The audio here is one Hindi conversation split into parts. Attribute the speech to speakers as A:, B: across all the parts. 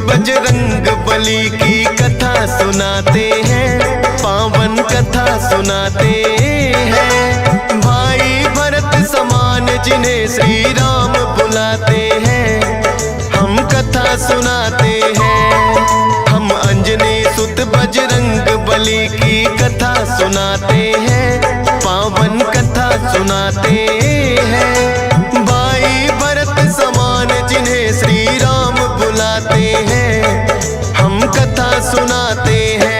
A: बजरंग बली की कथा सुनाते हैं, पावन कथा सुनाते हैं। भाई भरत समान जिन्हें श्री राम बुलाते हैं, हम कथा सुनाते हैं। हम अंजनी सुत बजरंग बली की कथा सुनाते हैं, पावन कथा सुनाते हैं। भाई भरत समान जिन्हें श्री राम बुलाते हैं, हम कथा सुनाते हैं।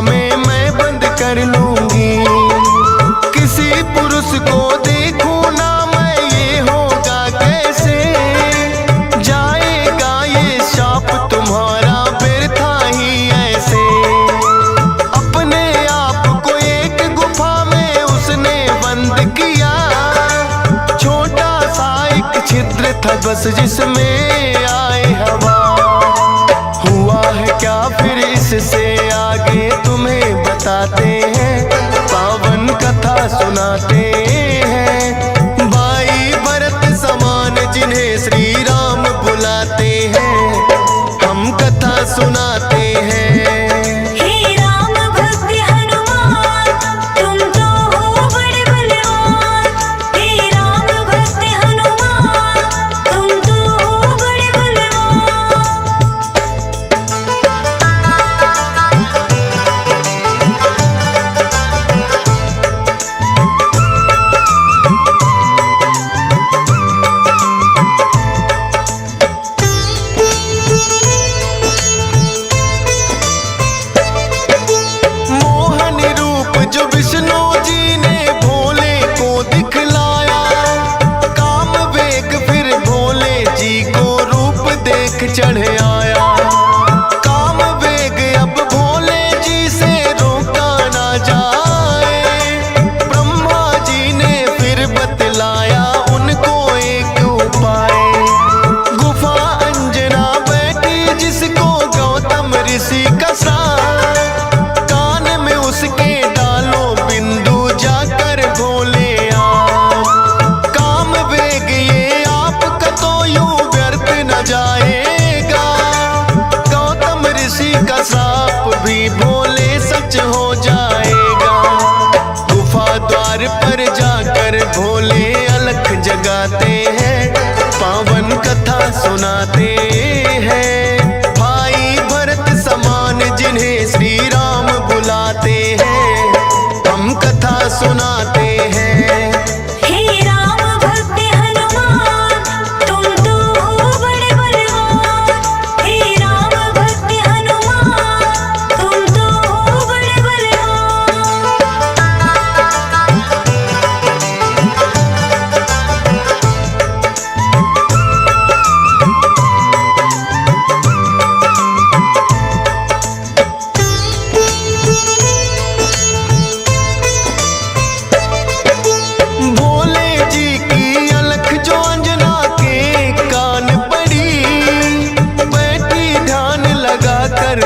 A: में मैं बंद कर लूंगी, किसी पुरुष को देखूं ना मैं, ये होगा कैसे? जाएगा ये शाप तुम्हारा व्यर्था ही ऐसे। अपने आप को एक गुफा में उसने बंद किया, छोटा सा एक छिद्र था बस जिसमें आए हवा। हुआ है क्या फिर इससे आगे तुम्हें बताते हैं, पावन कथा सुनाते हैं। भाई भरत समान जिन्हें श्री राम बुलाते हैं, हम कथा सुनाते हैं। चढ़ आया काम वेग, अब भोले जी से रोका ना जाए। ब्रह्मा जी ने फिर बतलाया उनको एक उपाय। गुफा अंजना बैठी जिसको गौतम ऋषि का साथ, कान में उसके डालो बिंदु जाकर भोले आप। काम वेग ये आपका तो यूं व्यर्थ न जाए, का साप भी भोले सच हो जाएगा। गुफा द्वार पर जाकर भोले अलख जगाते हैं, पावन कथा सुनाते हैं। भाई भरत समान जिन्हें श्री राम बुलाते हैं, हम कथा सुनाते हैं।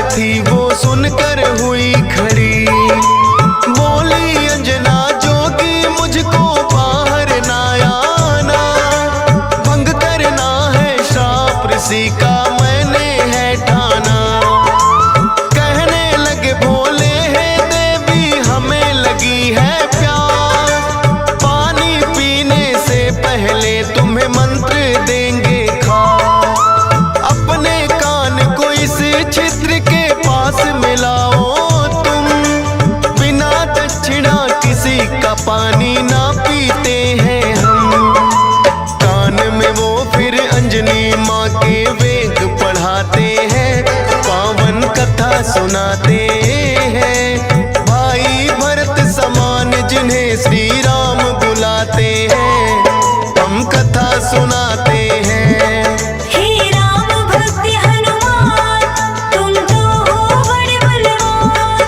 A: थी वो सुनकर हुई खड़ी, बोली अंजना जोगी मुझको बाहर ना आना, भंग करना है श्राप ऋषि का मैंने है ठाना। कहने लगे भोले है देवी हमें लगी है प्यास, पानी पीने से पहले तुम्हें मंत्र देंगे खास। अपने कान को इस छिद्र के पास मिलाओ तुम, बिना दक्षिणा किसी का पानी ना पीते हैं हम। सुनाते हैं। भाई भरत समान जिन्हें श्री राम बुलाते हैं, हम कथा सुनाते हैं।
B: हे राम भक्त हनुमान, तुम तो हो बड़े बलवान।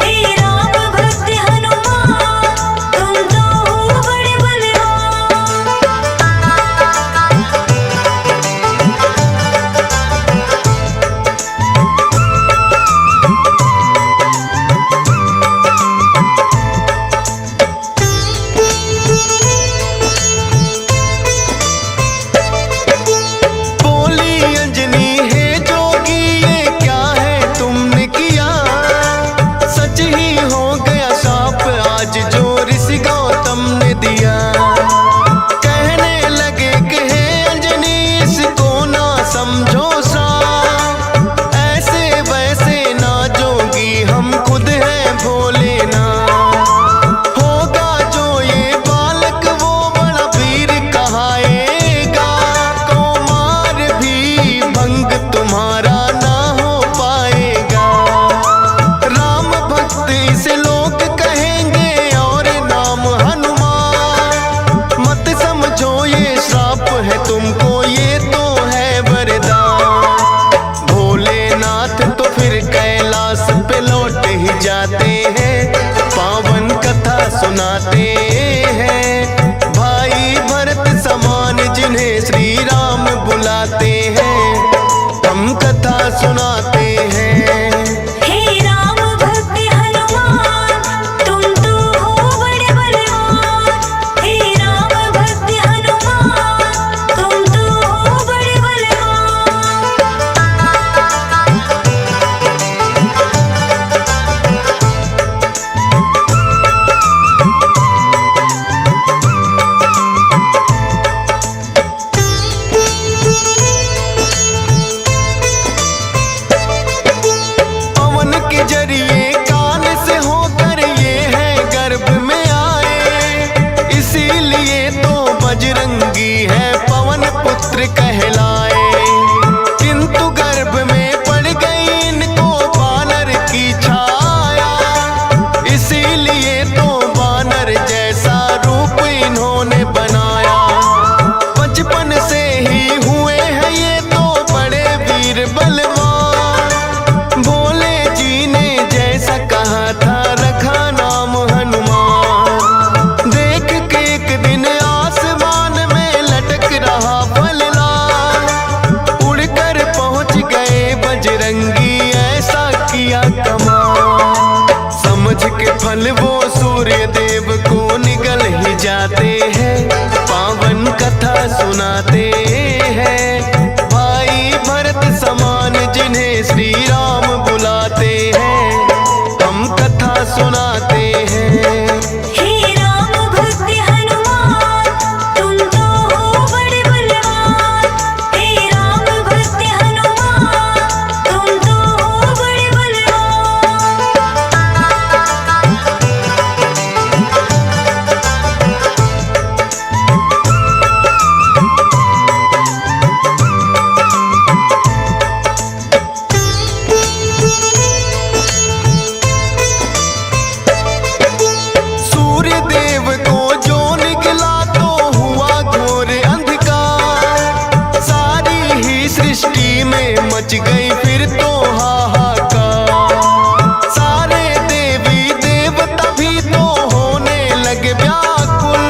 B: हे राम भक्त हनुमान, तुम तो हो बड़े बलवान।
A: बोली अंजनी है जोगी, ये क्या है तुमने किया? सच ही हो गया शाप आज जो ऋषि गौतम ने दिया। कहने लगे कि हे अंजनी इसको ना समझो साप, ऐसे वैसे ना जोगी हम खुद हैं भोले ना। होगा जो ये बालक वो बड़ा वीर कहाएगा, कौमार भी भंग तुम्हारा ना हो पाएगा। राम भक्त इसे लोग कहेंगे और नाम हनुमान, मत समझो ये श्राप है तुमको, ये तो है वरदान। भोलेनाथ तो फिर कैलाश पे लौट ही जाते हैं, पावन कथा सुनाते हैं। भाई भरत समान जिन्हें श्री राम बुलाते हैं, हम कथा सुनाते हैं।
B: हे राम भक्त हनुमान, तुम तो हो बड़े बलवान। हे राम भक्त हनुमान, तुम तो हो बड़े बलवान।
A: पवन के जरिए कान से होकर ये है गर्भ में आए, इसीलिए तो बजरंगी है पवन पुत्र कहलाए। किंतु गर्भ में पड़ गई इनको बानर की छाया, इसीलिए तो बानर जैसा रूप इन्होंने बनाया। बचपन से ही हुए हैं ये तो बड़े वीर बलवान, भोले जी ने जैसा कहा था रखा नाम हनुमान। देख के एक दिन आसमान में लटक रहा फलदार, उड़कर पहुंच गए बजरंगी ऐसा किया कमाल। समझ के फल वो सूर्य देव को निगल ही जाते हैं, पावन कथा सुनाते हैं। भाई भरत समान जिन्हें श्री राम बुलाते हैं, हम कथा सुनाते हैं।
B: हे राम भक्त हनुमान, तुम तो हो बड़े बलवान। हे राम भक्त हनुमान, तुम तो हो बड़े बलवान।
A: सूर्य देव को जो निकला तो हुआ घोर अंधकार, सारी ही सृष्टि में मच गई फिर तो हाहाकार। सारे देवी देवता भी तो होने लगे व्याकुल,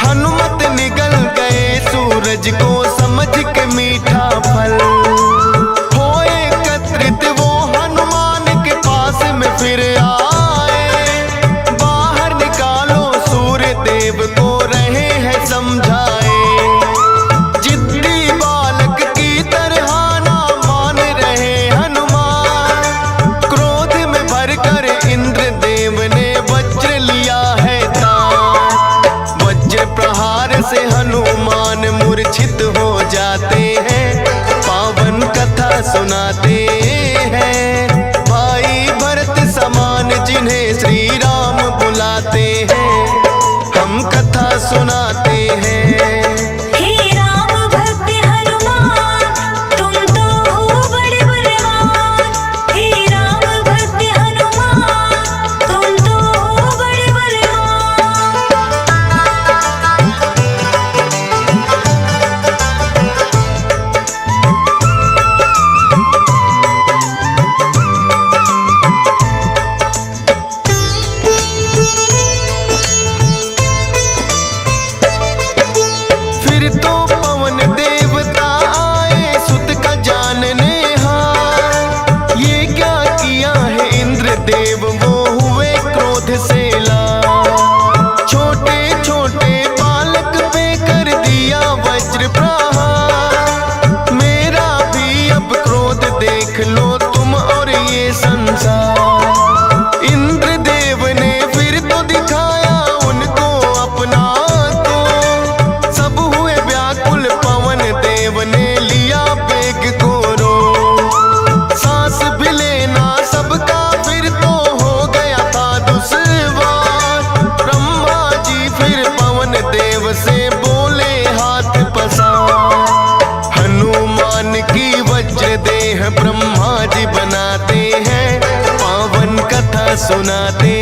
A: हनुमत निगल गए सूरज को समझ के मीठा फल। हो एकत्रित वो हनुमान के पास में फिर आए, बाहर निकालो सूर्य देव को रहे हैं समझाए। जिद्दी बालक की तरह ना मान रहे हनुमान, क्रोध में भरकर इंद्र देव ने वज्र लिया है तान। वज्र प्रहार से हनुमान मूर्छित हो जाते हैं, पावन कथा सुनाते हैं। भाई भरत समान जिन्हें श्री राम बुलाते हैं, हम कथा सुनाते हैं।
B: हे राम भक्त हनुमान, तुम तो हो बड़े बलवान। हे राम
A: हैं ब्रह्मा जी बनाते हैं, पावन कथा सुनाते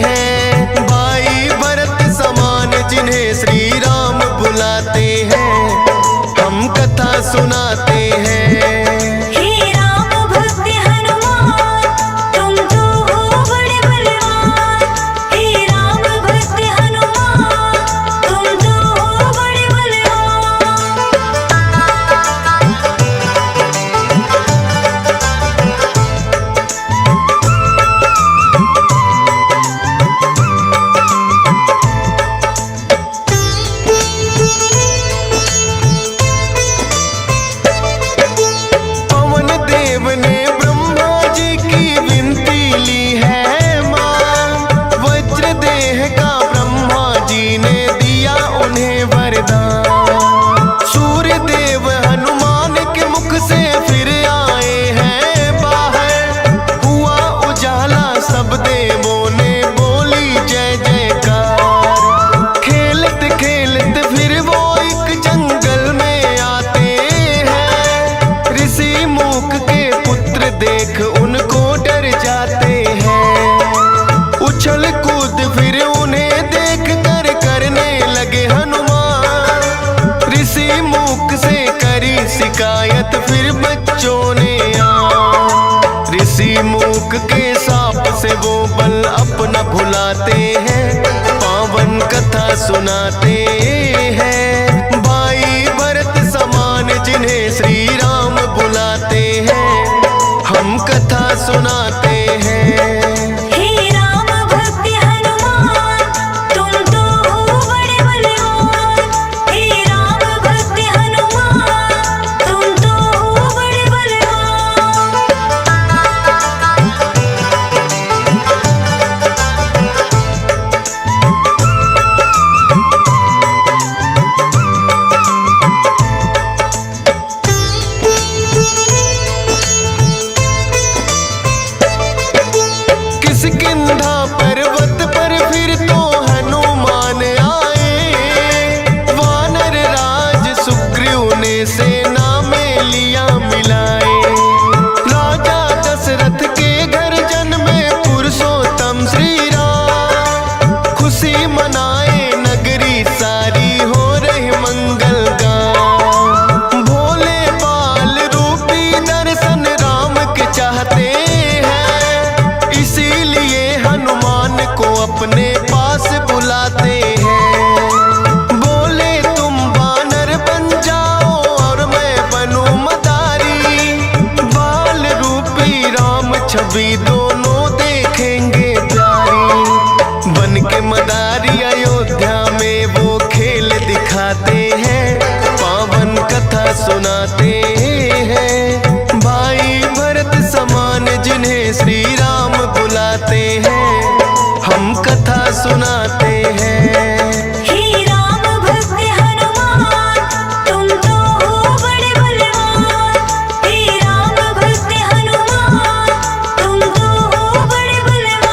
A: हैं। भाई भरत समान जिन्हें श्री राम बुलाते हैं, हम कथा सुनाते हैं।
B: हे राम भक्त हनुमान, तुम तो हो बड़े बलवान। हे राम भक्त हनुमान, तुम तो हो बड़े बलवान।
A: पवन देव ने ब्रह्मा जी की विनती ली है मां, वज्र देह का ब्रह्मा जी ने दिया उन्हें वरदान। सूर्य देव हनुमान के मुख से फिर आए हैं बाहर, हुआ उजाला सब देवों ने बोली जय जयकार। खेलत खेलत फिर वो एक जंगल में आते हैं, ऋषि मूक के पुत्र देख उनको डर जाते हैं। उछल कूद फिर उन्हें देख कर करने लगे हनुमान, ऋषि मूक से करी शिकायत फिर बच्चों ने ऋषि मूक के साप से वो बल अपना भुलाते हैं, पावन कथा सुनाते हैं। भाई भरत समान जिन्हें श्री राम बुलाते हैं, हम कथा सुनाते हैं।
B: हे राम भक्त हनुमान, तुम तो हो बड़े बलवान। हे राम भक्त हनुमान, तुम तो हो बड़े बलवान।
A: किष्किंधा पर्वत पर फिर तो हनुमान आए, वानर राज सुग्रीव ने सेना में लिया मिलाए। राजा दशरथ के घर जन्मे पुरुषोत्तम श्री राम, खुशी मनाए नगरी सारी हो रही मंगल गान। भोले बाल रूपी दर्शन राम के चाहते हैं, इसीलिए हनुमान को अपने पास बुलाते हैं। बोले तुम वानर बन जाओ और मैं बनूं मदारी, बाल रूपी राम छवि दोनों देखेंगे प्यारी। बन के मदारी अयोध्या में वो खेल दिखाते हैं, पावन कथा सुनाते हैं। भाई भरत समान जिन्हें श्री राम बुलाते हैं, हम कथा सुनाते हैं।
B: हे राम भक्त हनुमान, तुम तो हो बड़े बलवान। हे राम भक्त हनुमान, तुम तो हो बड़े बलवान।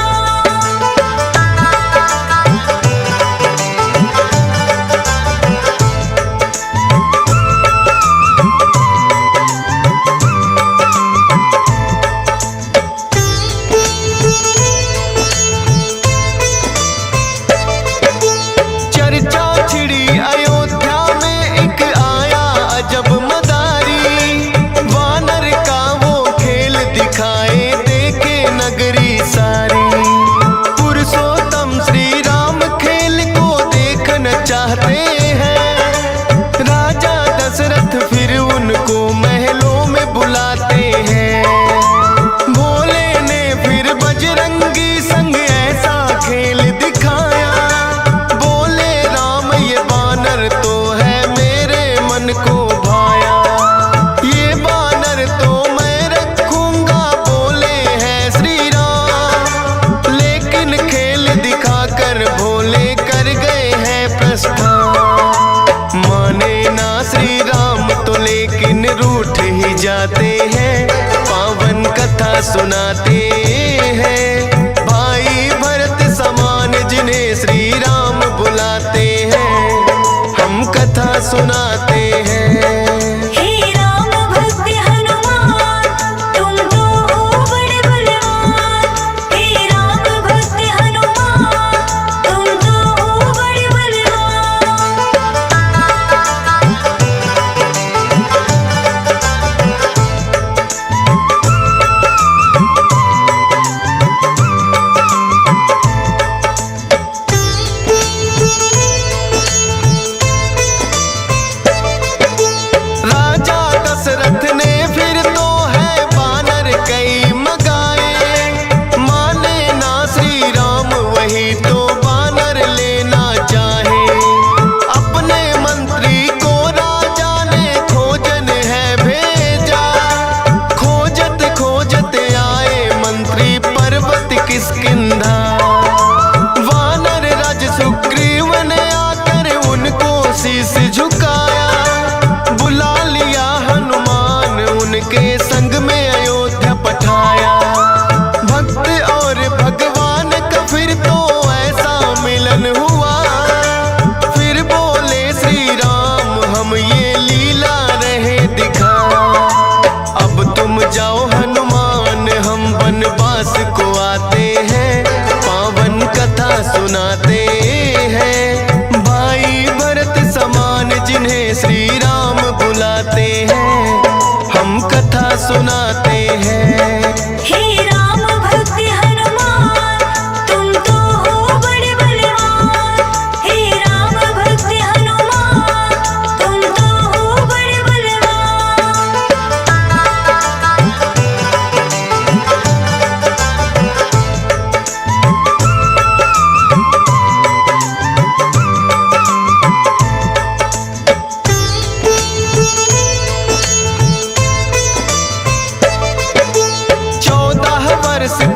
A: चर्चा छिड़ी अयोध्या में एक आया अजब मदारी, वानर का वो खेल दिखाए देखे नगरी सारी। पुरुषोत्तम श्री राम खेल को देखना चाहते हैं, राजा दशरथ फिर उनको महलों में बुलाते हैं। भोले ने फिर बजरंगी संग ऐसा खेल दिखाया, बोले राम ये बानर तो है मेरे मन को भाया। ये बानर तो मैं रखूंगा बोले हैं श्री राम, लेकिन खेल दिखाकर भोले कर गए हैं प्रस्थान। माने ना श्री राम तो लेकिन रूठ ही जाते हैं, पावन कथा सुनाते हैं। भाई भरत समान जिन्हें श्री राम बुलाते हैं, हम कथा सुनाते हैं।
B: हे राम भक्त हनुमान,
A: संग में अयोध्या पठाया। भक्त और भगवान का फिर तो ऐसा मिलन हुआ। फिर बोले श्री राम हम ये लीला रहे दिखा। अब तुम जाओ हनुमान हम वनवास को आते हैं, पावन कथा सुनाते हैं। भाई भरत समान जिन्हें श्री राम बुलाते हैं, हम कथा सुनाते हैं।
B: हे राम भक्त हनुमान तुम तो हो बड़े बलवान। हे राम भक्त हनुमान तुम तो हो बड़े बलवान।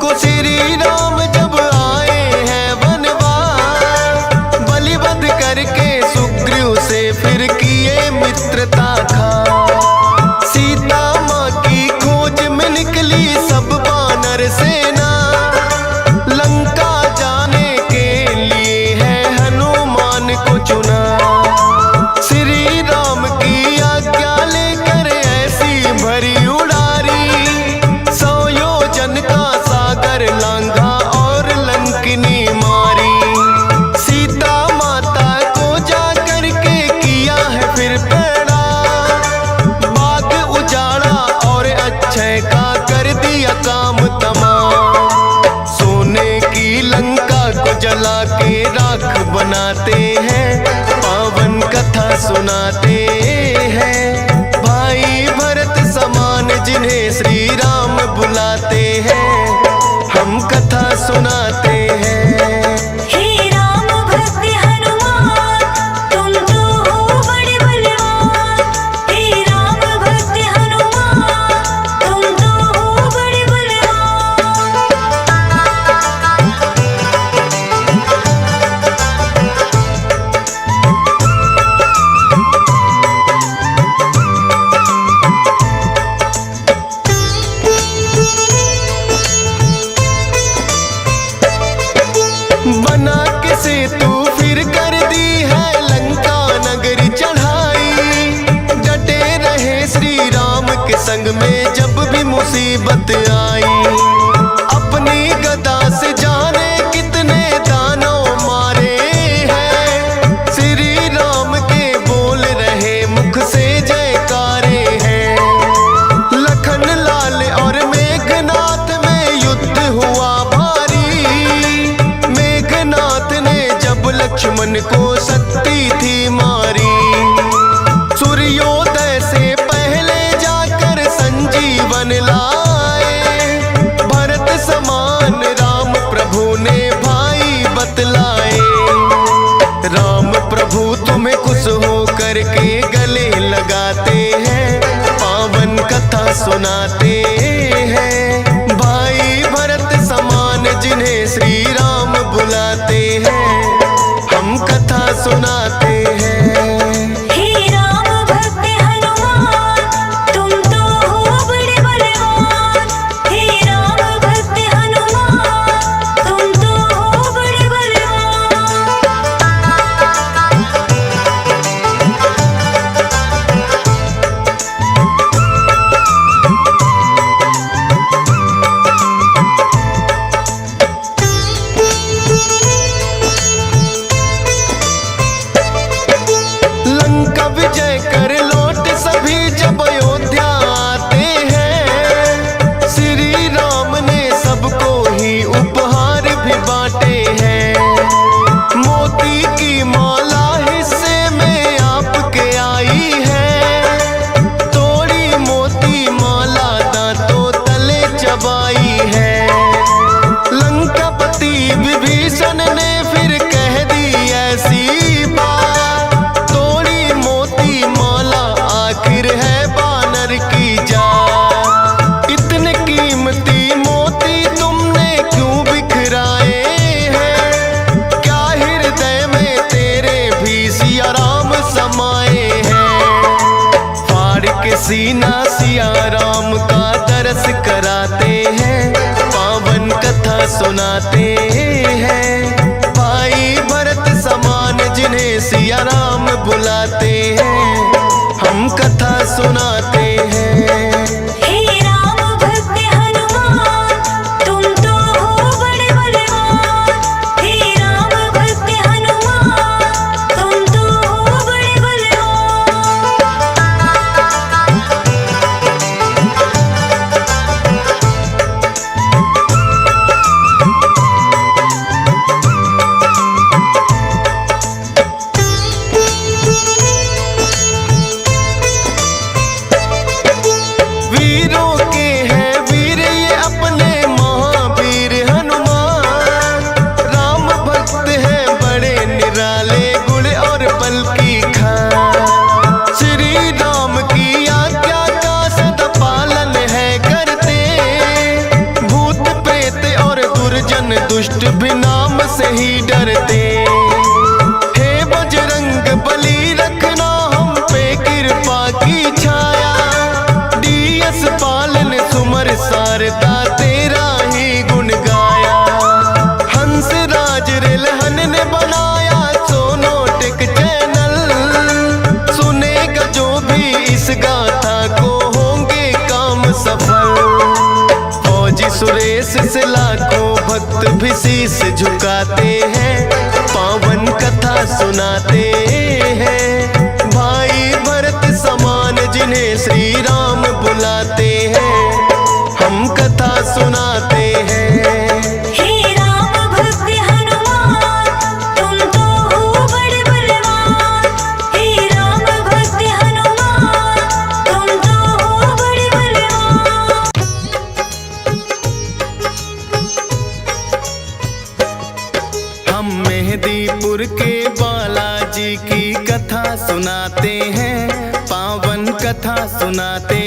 A: को श्री राम जब आए हैं वनवास, बलिवध करके सुग्रीव से फिर किए मित्रता खा। सीता माँ की खोज में निकली सब वानर सेना, लंका जाने के लिए है हनुमान को चुना। श्री राम की आज्ञा लेकर ऐसी भरी उड़ारी, 100 योजन का सागर लांघा और लंकिनी मारी। सीता माता को जा करके किया है फिर पैड़ा, बाग उजाड़ा और अक्षय का कर दिया काम तमाम। सोने की लंका को जला के राख बनाते हैं, पावन कथा सुनाते हैं। भाई भरत समान जिन्हें श्री राम बुलाते हैं, हम कथा सुनाते हैं।
B: हे राम भक्त हनुमान तुम तो हो बड़े बलवान। हे राम भक्त हनुमान तुम तो हो बड़े बलवान।
A: बना के सेतु फिर कर दी है लंका नगरी चढ़ाई। डटे रहे श्री राम के संग में जब भी मुसीबत आई। अपनी गदा से जाने कितने दानव मारे हैं, श्री राम के बोल रहे मुख से जयकारे हैं। लखन लाल और मेघनाथ में युद्ध हुआ भारी, मेघनाथ ने जब लक्ष्मण को शक्ति थी मारी। सूर्योदय से पहले जाकर संजीवन लाए, भरत समान राम प्रभु ने भाई बतलाए। राम प्रभु तुम्हें खुश हो करके गले लगाते हैं, पावन कथा सुनाते हैं। भाई भरत समान जिन्हें श्री राम बुलाते हैं, हम कथा सुनाते हैं।
B: हे राम भक्त हनुमान तुम तो हो बड़े बलवान। हे राम भक्त हनुमान तुम तो हो बड़े बलवान।
A: दरस कराते हैं, पावन कथा सुनाते हैं। भाई भरत समान जिन्हें सिया राम बुलाते हैं, हम कथा सुनाते हैं।
B: हे राम भक्त हनुमान, तुम तो हो बड़े बलवान। हे राम भक्त हनुमान, तुम तो हो बड़े बलवान।
A: वीरों के हैं वीर ये अपने महावीर हनुमान। राम भक्त हैं बड़े निराले, गुण और बल की खान। श्री राम की आज्ञा का सदा पालन है करते, भूत प्रेत और दुर्जन दुष्ट भी नाम से ही डरते। हे बजरंग बली रखना हम पे कृपा की छाया, डीएस पालन सुमर सारदा तेरा ही गुण गाया। हंस राज रिलहन ने बनाया सोनोटिक चैनल, सुनेगा जो भी इस गाथा को होंगे काम सफल। फौजी सुरेश से लाखों भक्त भी शीश झुकाते हैं, पावन कथा सुनाते हैं। भाई भरत समान जिन्हें श्री राम बुलाते हैं, हम कथा सुनाते हैं।
B: हे राम भक्त हनुमान, तुम तो हो बड़े बलवान। हे राम भक्त हनुमान, तुम तो हो बड़े बलवान।
A: हम मेहदीपुर के बालाजी की कथा सुनाते हैं, पावन कथा सुनाते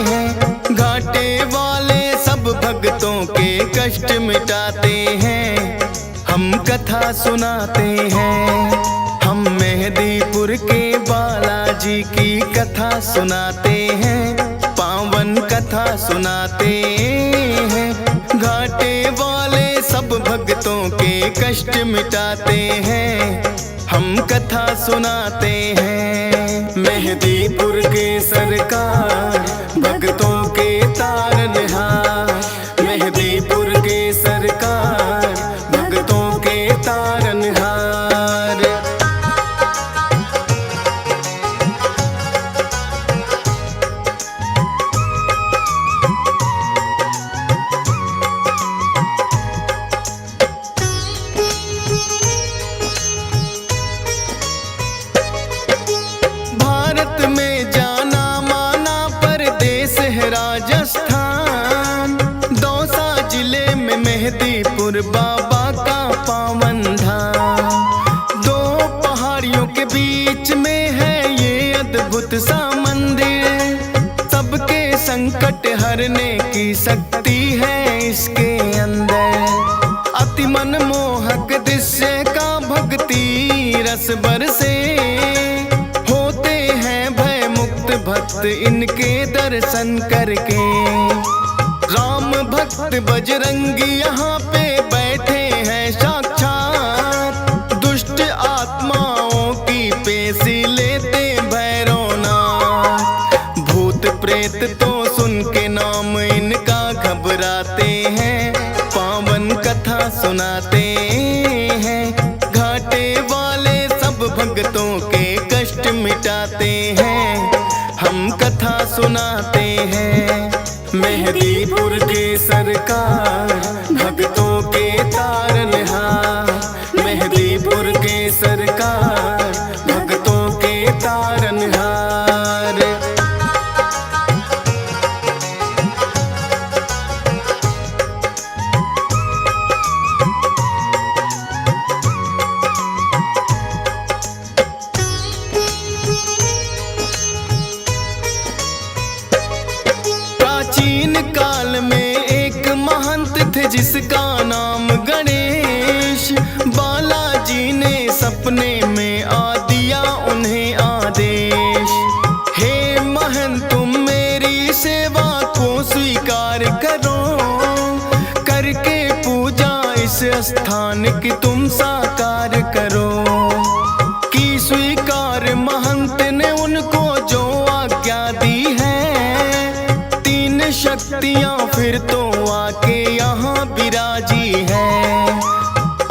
A: हैं। घाटे वाले सब भक्तों के कष्ट मिटाते हैं, हम कथा सुनाते हैं। हम मेहदीपुर के बालाजी की कथा सुनाते हैं, पावन कथा सुनाते हैं। घाटे वाले सब भक्तों के कष्ट मिटाते हैं, हम कथा सुनाते हैं। मेहदीपुर के सरकार भक्तों के तारनहार, मेहदीपुर के सरकार भक्तों के तारनहार। भारत में जाना माना परदेश है राजस्थान, दौसा जिले में मेहदीपुर बाबा का पावन धाम। दो पहाड़ियों के बीच में है ये अद्भुत सा मंदिर, सबके संकट हरने की शक्ति है इसके अंदर। अति मनमोहक दृश्य का भक्ति रस बरसे, होते हैं भय मुक्त भक्त इनके दर्शन करके। राम भक्त बजरंगी यहाँ पे बैठे हैं साक्षात, दुष्ट आत्माओं की पेशी लेते भैरवनाथ। भूत प्रेत तो सुन के नाम इनका घबराते हैं, पावन कथा सुनाते हैं। घाटे वाले सब भक्तों के कष्ट मिटाते हैं, हम कथा सुनाते हैं। मेहदीपुर के सरकार भक्तों के तारनहार, मेहदीपुर के सरकार भक्तों के तारनहार। प्राचीन काल में एक महंत इस स्थान की तुम साकार करो। की स्वीकार महंत ने उनको जो आज्ञा दी है। तीन शक्तियां फिर तो आके यहाँ विराजी है।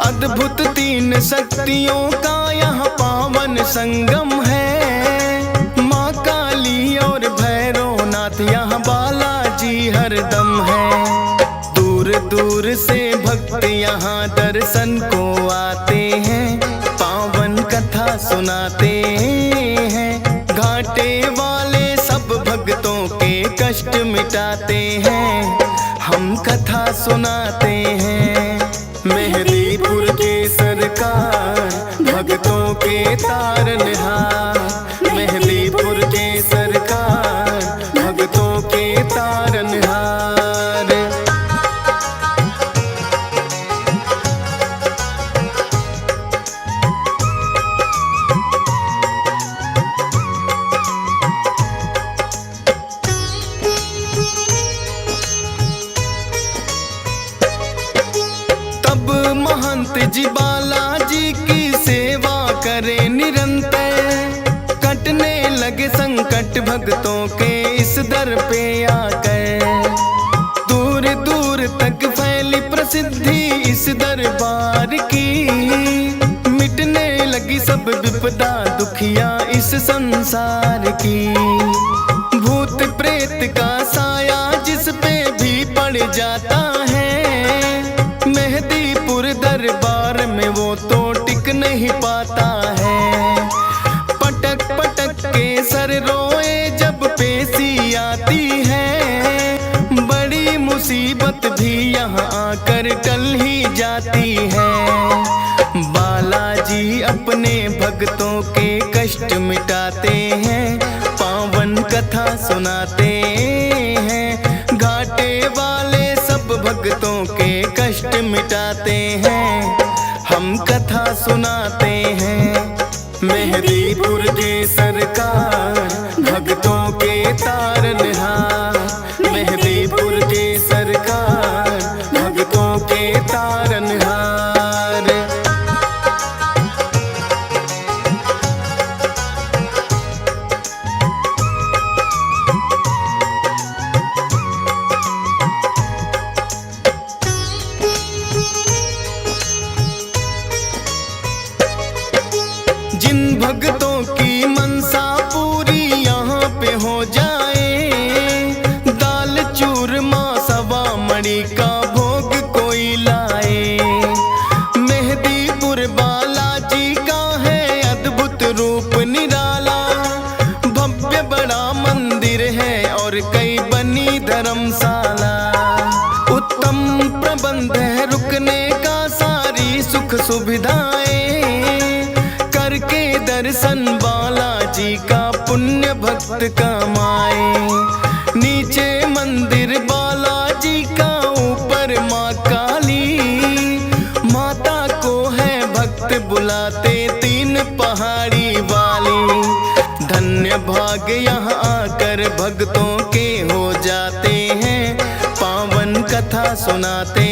A: अद्भुत तीन शक्तियों का यहाँ पावन संगम है। माँ काली और भैरवनाथ यहाँ बालाजी हरदम है। दूर दूर से भक्त यहाँ दर्शन को आते हैं। पावन कथा सुनाते हैं। घाटे वाले सब भक्तों के कष्ट मिटाते हैं। हम कथा सुनाते हैं। मेहदीपुर के सरकार भक्तों के तारनहार। मेहदीपुर के सरकार भक्तों के तारनहार। महंत जी बालाजी की सेवा करे निरंतर। कटने लगे संकट भक्तों के इस दर पे आकर। दूर दूर तक फैली प्रसिद्धि इस दरबार की। मिटने लगी सब विपदा दुखिया इस संसार की। भूत प्रेत का साया जिस पे भी पड़ जाता है। मेहदीपुर दरबार में वो तो टिक नहीं पाता है। पटक पटक के सर रोए जब पेशी आती है। बड़ी मुसीबत भी यहाँ आकर टल ही जाती है। बालाजी अपने भक्तों के कष्ट मिटाते हैं। पावन कथा सुनाते हैं। घाटे वाले सब भक्तों के कष्ट मिटाते हैं। हम कथा सुनाते हैं। मेहदीपुर के सरकार भक्तों के तारनहार। मेहदीपुर के सरकार भक्तों के तारनहार। जिन भक्तों की मनसा पूरी यहाँ पे हो जाए। दाल चूरमा सवा मणि का भोग कोई लाए। मेहदीपुर बालाजी का है अद्भुत रूप निराला। भव्य बड़ा मंदिर है और कई बनी धर्मशाला। उत्तम प्रबंध है रुकने का सारी सुख सुविधाएं। करके दर्शन बालाजी का पुण्य भक्त कमाए। नीचे मंदिर बालाजी का ऊपर माँ काली। माता को है भक्त बुलाते तीन पहाड़ी वाली। धन्य भाग यहाँ आकर भक्तों के हो जाते हैं। पावन कथा सुनाते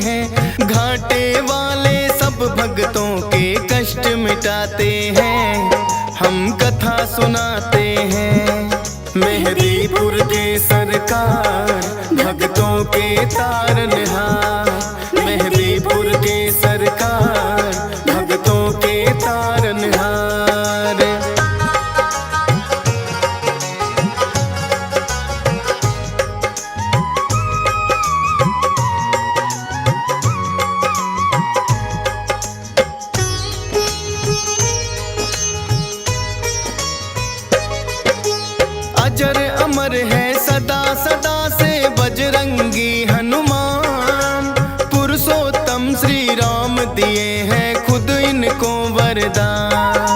A: हैं। घाटे वाले सब भक्तों के कष्ट मिटाते हैं। हम कथा सुनाते हैं। मेहदीपुर के सरकार भक्तों के तारनहार। मेहदीपुर के सरकार भक्तों के तारनहार। अजर अमर है सदा सदा से बजरंगी हनुमान। पुरुषोत्तम श्री राम दिए हैं खुद इनको वरदान।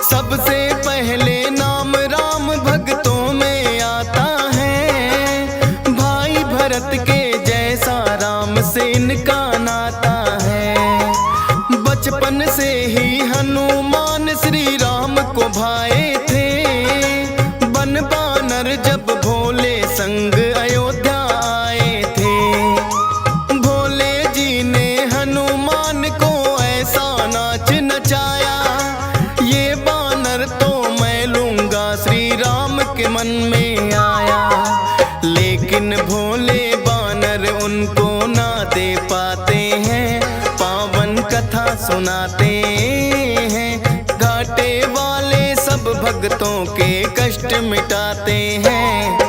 A: सबसे पहले नाम राम भक्तों में आता है। भाई भरत के जैसा राम से इनका नाता है। बचपन से ही हनुमान श्री राम को भाए थे। बन बानर जब भोले संग अयोध्या आए थे। भोले जी ने भोले बानर उनको ना दे पाते हैं, पावन कथा सुनाते हैं। घाटे वाले सब भक्तों के कष्ट मिटाते हैं,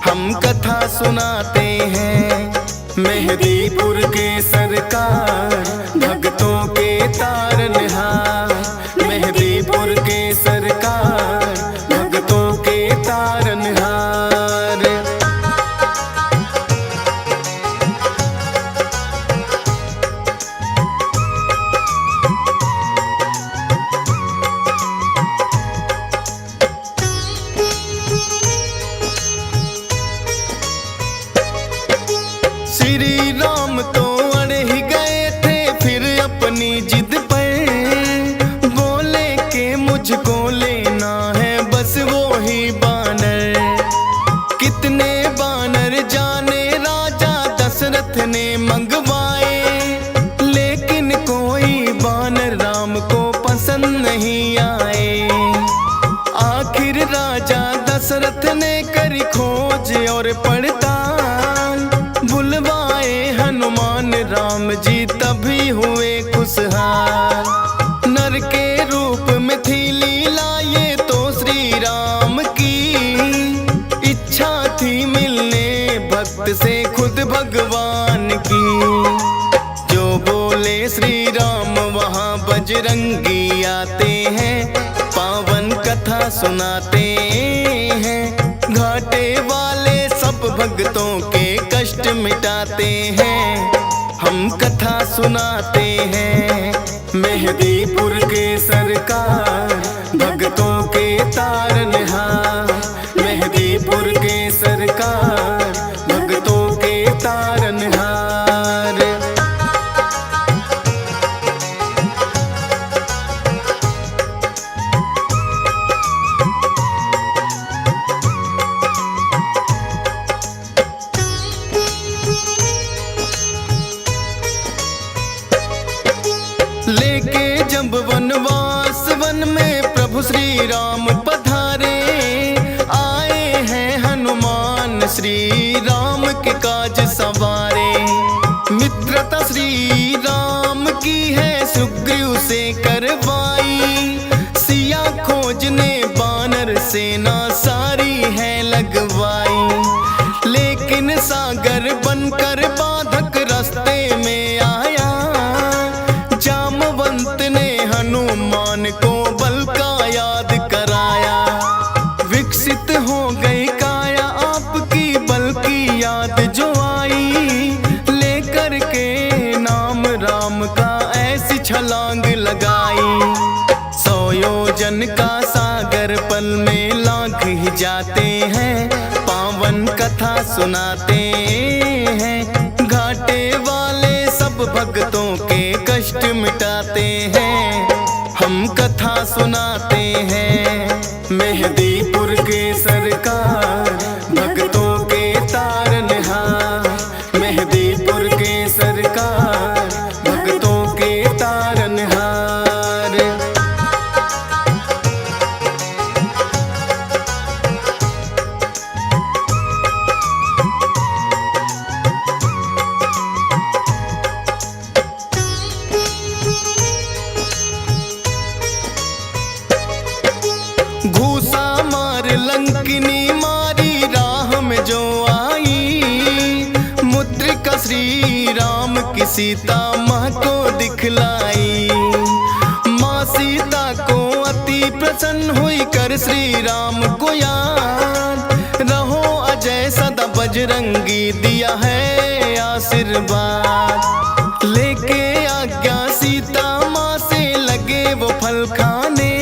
A: हम कथा सुनाते हैं। मेहदीपुर के सरकार भक्तों के तारनहार, मेहदीपुर के सरकार भक्तों के तारनहार। श्री राम तो अड़ ही गए थे फिर अपनी जिद पर, बोले के मुझको लेना है बस वो ही बानर। कितने बानर जाने राजा दशरथ ने मंगवाए, लेकिन कोई बानर राम को पसंद नहीं आए। आखिर राजा दशरथ ने करी खोज और पड़ताल, बुलवाए हनुमान राम जी तभी हुए खुशहाल। नर के रूप में थी लीला ये तो श्री राम की, इच्छा थी मिलने भक्त से खुद भगवान की। जो बोले श्री राम वहाँ बजरंगी आते हैं, पावन कथा सुनाते हैं। घाटे वाले सब भक्तों के कष्ट मिटाते हैं, हम कथा सुनाते हैं। मेहदीपुर के सरकार भक्तों के तारनहार, मेहदीपुर के सरकार भक्तों के तारनहार। लेके जब वनवास वन में प्रभु श्री राम पधारे, आए हैं हनुमान श्री राम के काज सवारे। मित्रता श्री राम की है सुग्रीव से करवाई, सिया खोजने बानर सेना सारी है लगवाई। लेकिन सागर बनकर बाधक रास्ते में आया, जामवंत ने हनुमान को बल का याद कराया। विकसित हो गई काया आपकी बल की याद जो आई, लेकर के नाम राम का ऐसी छलांग लगाई। 100 योजन का सागर पल में लांघ ही जाते हैं, पावन कथा सुनाते हैं। घाटे वाले सब भक्तों के कष्ट मिटाते हैं, हम कथा सुनाते हैं। मेहदीपुर के सरकार भक्तों के तारनहार, मेहदीपुर के सरकार भक्तों के तारनहार। घूसा मार लंकिनी मारी राह में जो आई, मुद्रिका श्री राम की सीता माँ को दिखलाई। माँ सीता को अति प्रसन्न हुई कर श्री राम को याद, रहो अजय सदा बजरंगी दिया है आशीर्वाद। लेके आज्ञा सीता माँ से लगे वो फल खाने,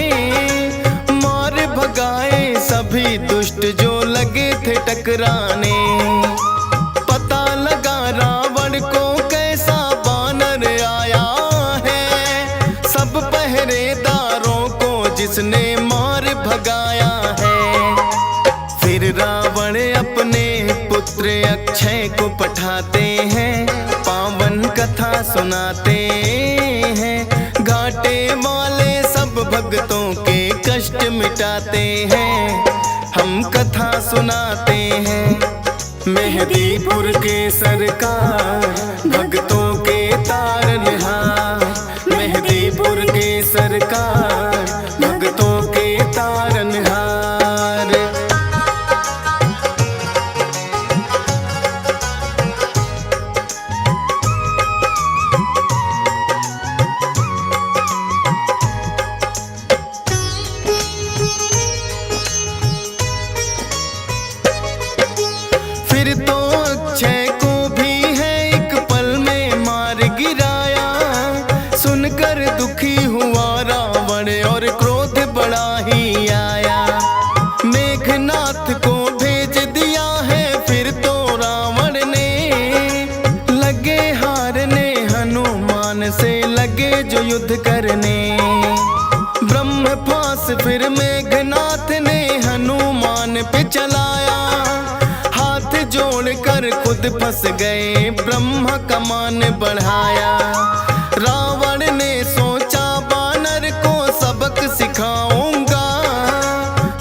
A: मार भगाए सभी दुष्ट जो लगे थे टकराने। पता लगा रावण को कैसा बानर आया है, सब पहरेदारों को जिसने मार भगाया है। फिर रावण अपने पुत्र अक्षय को पठाते हैं, पावन कथा सुनाते हैं। घाटे वाले सब भक्तों के कष्ट मिटाते हैं, हम कथा सुनाते हैं। मेहदीपुर के सरकार भक्तों के तारनहार। मेहदीपुर के सरकार भक्तों के तारनहार। फिर तो अक्षय को भी है एक पल में मार गिराया। सुनकर दुखी हुआ रावण और क्रोध बड़ा ही आया। मेघनाथ को भेज दिया है फिर तो रावण ने। लगे हारने हनुमान से लगे जो युद्ध करने। ब्रह्मपास फिर मेघनाथ ने हनुमान पे चलाया। हाथ जोड़कर खुद फंस गए ब्रह्मा कमान बढ़ाया। रावण ने सोचा बानर को सबक सिखाऊंगा।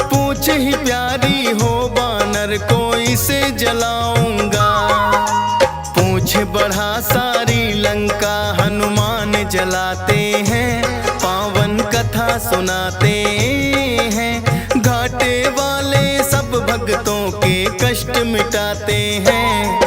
A: पूछ ही प्यारी हो बानर को इसे जलाऊंगा। पूछ बढ़ा सारी लंका हनुमान जलाते हैं। पावन कथा सुनाते हैं। घाटे वाले सब भक्तों के कष्ट मिटाते हैं।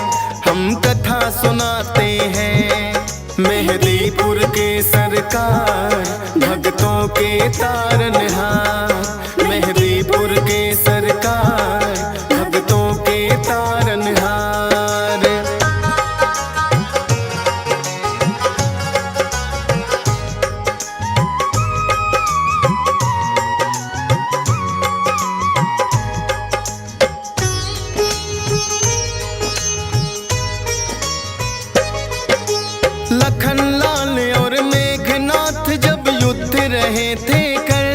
A: हम कथा सुनाते हैं। मेहदीपुर के सरकार भक्तों के तारनहार। मेहदीपुर के सरकार भक्तों के तारनहार। लखनलाल और मेघनाथ जब युद्ध रहे थे कर।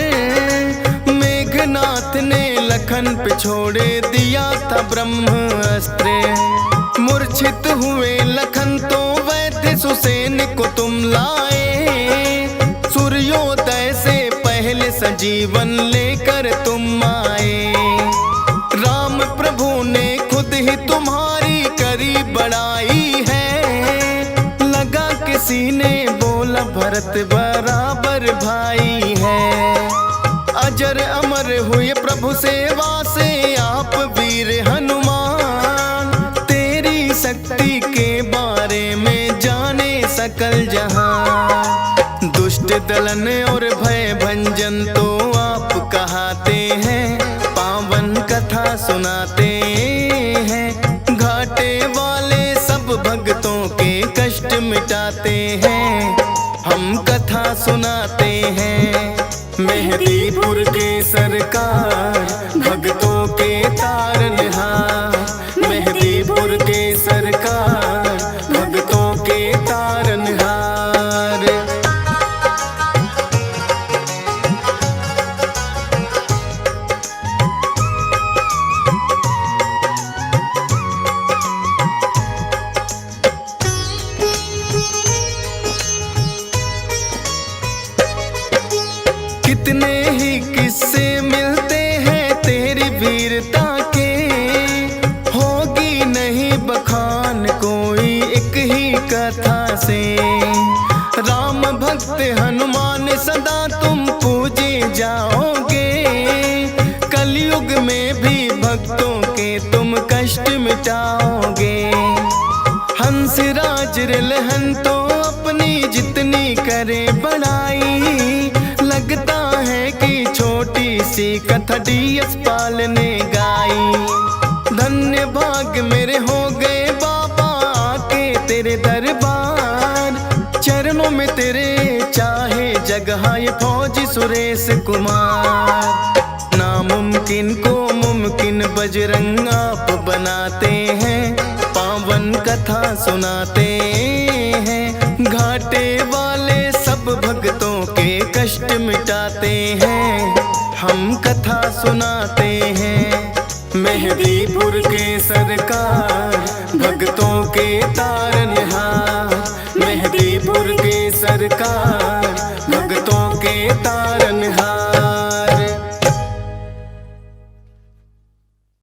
A: मेघनाथ ने लखन पे छोड़े दिया था ब्रह्मास्त्र। मूर्छित हुए लखन तो वैद्य सुसेन को तुम लाए। सूर्योदय से पहले सजीवन लेकर तुम आए। राम प्रभु ने खुद ही तुम्हारी करी बड़ाई है। किसी ने बोला भरत बराबर भाई है। अजर अमर हुए प्रभु सेवा से आप वीर हनुमान। तेरी शक्ति के बारे में जाने सकल जहां। दुष्ट दलन और भय भंजन तो आप कहाते हैं। पावन कथा सुनाते हैं। घाटे वाले सब भक्तों के कष्ट मिटाते हैं। हम कथा सुनाते हैं। मेहदीपुर के सरकार भक्तों के तारनहार। मेहदीपुर के सरकार भक्तों के तारनहार। कितने ही किस्से मिलते हैं तेरी वीरता के। होगी नहीं बखान कोई एक ही कथा से। राम भक्त हनुमान सदा तुम पूजे जाओगे। कलयुग में भी भक्तों के तुम कष्ट मिटाओगे। हंसराज रिलहन तो अपनी जितनी करे बड़ाई। लगता है कि छोटी सी कथा डीएस पाल ने गाई। धन्य भाग मेरे हो गए बाबा आके तेरे दरबार। चरणों में तेरे चाहे जगह ये फौजी सुरेश कुमार। नामुमकिन को मुमकिन बजरंग आप बनाते हैं। पावन कथा सुनाते हैं। घाटे वाले सब भक्तों के कष्ट मिटाते हैं। हम कथा सुनाते हैं। मेहदीपुर के सरकार भक्तों के तारनहार।